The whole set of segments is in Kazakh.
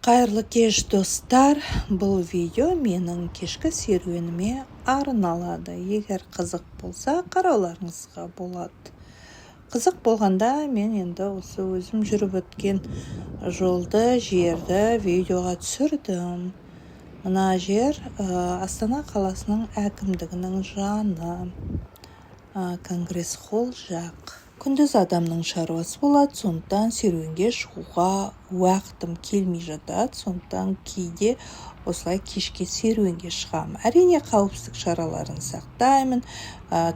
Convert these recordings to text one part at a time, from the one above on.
Қайырлы кеш достар, бұл видео менің кешкі серуеніме арналады. Егер қызық болса, қарауларыңызға болады. Қызық болғанда мен енді осы өзім жүріп өткен жолды, жерді видеоға түсірдім. Мына жер Астана қаласының әкімдігінің жаны, Конгресс-холл жақ. Күндіз адамның шаруасы болады, сондықтан серуенге шығуға уақытым келмей жатады. Сондықтан кейде осылай кешке серуенге шығамын. Әрине қауіпсіздік шараларын сақтаймын,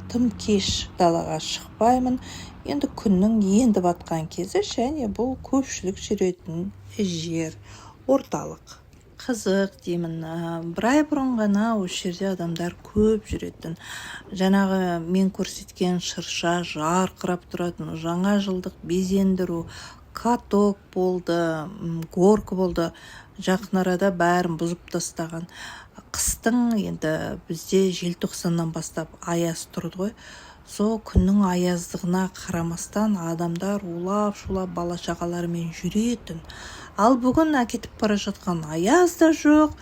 тым кеш далаға шықпаймын. Енді күннің енді батқан кезі, және бұл көпшілік жүретін жер, орталық. Қызық деймін, бір ай бұрын ғана осы жерде адамдар көп жүретін. Жаңағы мен көрсеткен шырша, жарқырап тұратын, жаңа жылдық безендіру, каток болды, горка болды. Жақын арада бәрін бұзып тастаған. Қыстың енді бізде желтоқсаннан бастап аяз тұрды ғой. Сол күннің аяздығына қарамастан адамдар улап-шулап бала-шағаларымен жүретін. Ал бүгін әкетіп бара жатқан аяз да жоқ,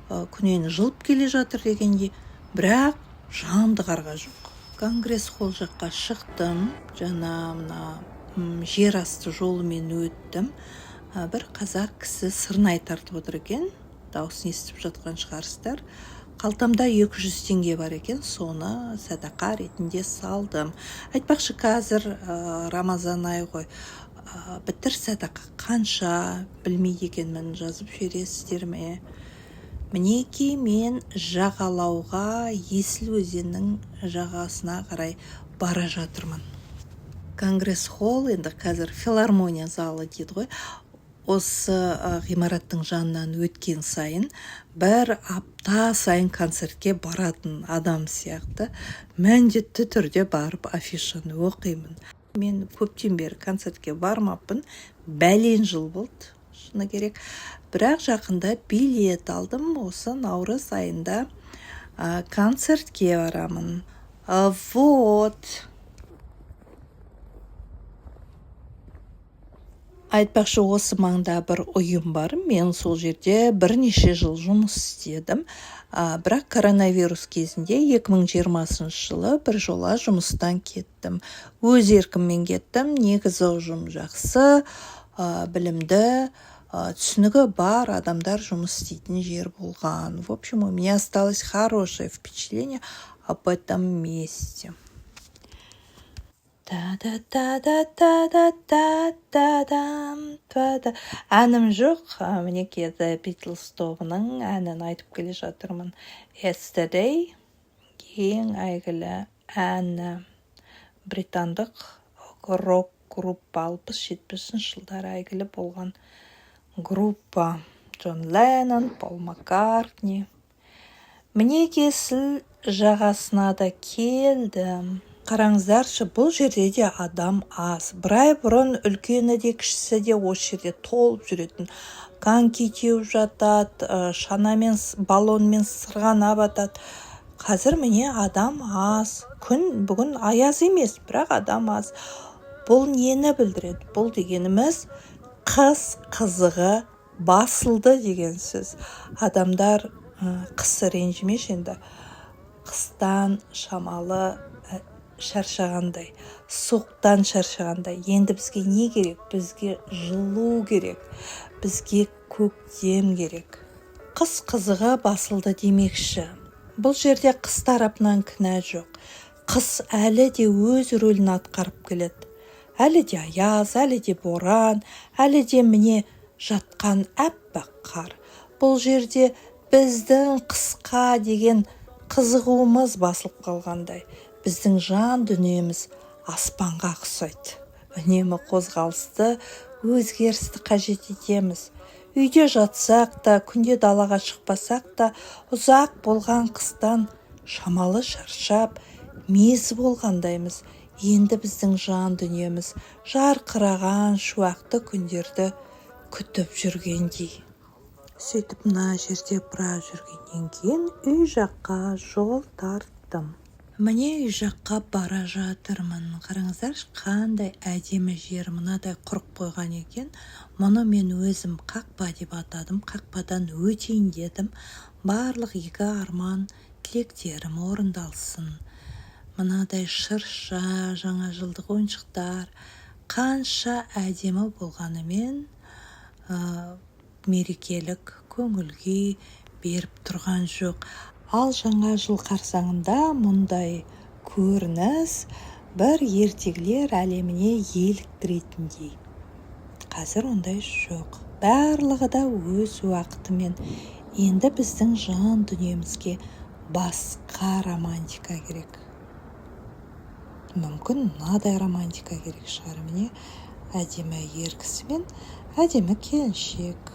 күнен жылып келе жатыр дегенде, бірақ жанды қарға жоқ. Конгресс-холл жаққа шықтым, мына жер асты жолымен өттім. Бір қазақ кісі сырнай тартып отыр екен, дауысын естіп жатқан шығарсыздар. Қалтамда 200 теңге бар екен, соны садақа ретінде салдым. Айтпақшы, қазір Рамазан ай ғой. Бітір садақа қанша білмейді екенмін, жазып жібересіздер ме? Мінеки мен жағалауға, Есіл өзенінің жағасына қарай бара жатырмын. Конгресс-холл, енді қазір филармония залы дейді ғой. Осы ғимараттың жанынан өткен сайын, бір апта сайын концертке баратын адам сияқты міндетті түрде барып афишаны оқимын. Мен көптен бері концертке бармаппын, бәлен жыл болды, шыны керек. Бірақ жақында билет алдым, осы наурыз айында концертке барамын. Вот. Айтпақшы, осы маңда бір ұйым бар. Мен сол жерде бірнеше жыл жұмыс істедім. Бірақ коронавирус кезінде 2020 жылы бір жола жұмыстан кеттім. Өз еркіммен кеттім. Негізі ұжым жақсы, білімді, түсінігі бар адамдар жұмыс істейтін жер болған. В общем, у меня осталось хорошее впечатление об этом месте. Әнім жоқ, мінеке The Beatles тобының әнін айтып келе жатырмын. Yesterday ең әйгілі әні, британдық рок-группа, 60-70 жылдары әйгілі болған группа. Джон Леннон, Пол Маккартни. Мінеке Есіл жағасына да келдім. Қараңыздаршы, бұл жерде де адам аз. Бір ай бұрын үлкені де кішісі де осы жерде толып жүретін. Коньки теуіп жатады, шанамен, баллонмен сырғанап атады. Қазір міне адам аз. Күн бүгін аяз емес, бірақ адам аз. Бұл нені білдіреді? Бұл дегеніміз қыс қызығы басылды деген сөз. Адамдар қысы ренжімеш енді. Қыстан шамалы шаршағандай, суықтан шаршағандай. Енді бізге не керек? Бізге жылу керек, бізге көктем керек. Қыс қызығы басылды демекші. Бұл жерде қыс тарапынан кінә жоқ. Қыс әлі де өз рөлін атқарып келеді. Әлі де аяз, әлі де боран, әлі де міне жатқан әппақ қар. Бұл жерде біздің қысқа деген қызығуымыз басылып қалғандай. Біздің жан дүниеміз аспанға ұқсайды. Үнемі қозғалысты, өзгерісті қажет етеміз. Үйде жатсақ та, күнде далаға шықпасақ та, ұзақ болған қыстан шамалы шаршап, мезі болғандаймыз. Енді біздің жан дүниеміз жарқыраған шуақты күндерді күтіп жүргендей. Сөйтіп мына жерде біраз жүргеннен кейін үй жаққа жол тарттым. Міне үй жаққа бара жатырмын. Қараңыздаршы, қандай әдемі жер, мынадай құрып қойған екен. Мұны мен өзім қақпа деп атадым. Қақпадан өтейін дедім. Барлық игі арман, тілектерім орындалсын. Мынадай шырша, жаңа жылдық ойыншықтар қанша әдемі болғанымен мерекелік көңілге беріп тұрған жоқ. Ал жаңа жыл қарсаңында мұндай көрініс бір ертегілер әлеміне еліктіретіндей. Қазір ондай жоқ. Барлығы да өз уақытымен. Енді біздің жан дүниемізге басқа романтика керек. Мүмкін мынадай романтика керек шығар. Міне әдемі ер кісі мен әдемі келіншек.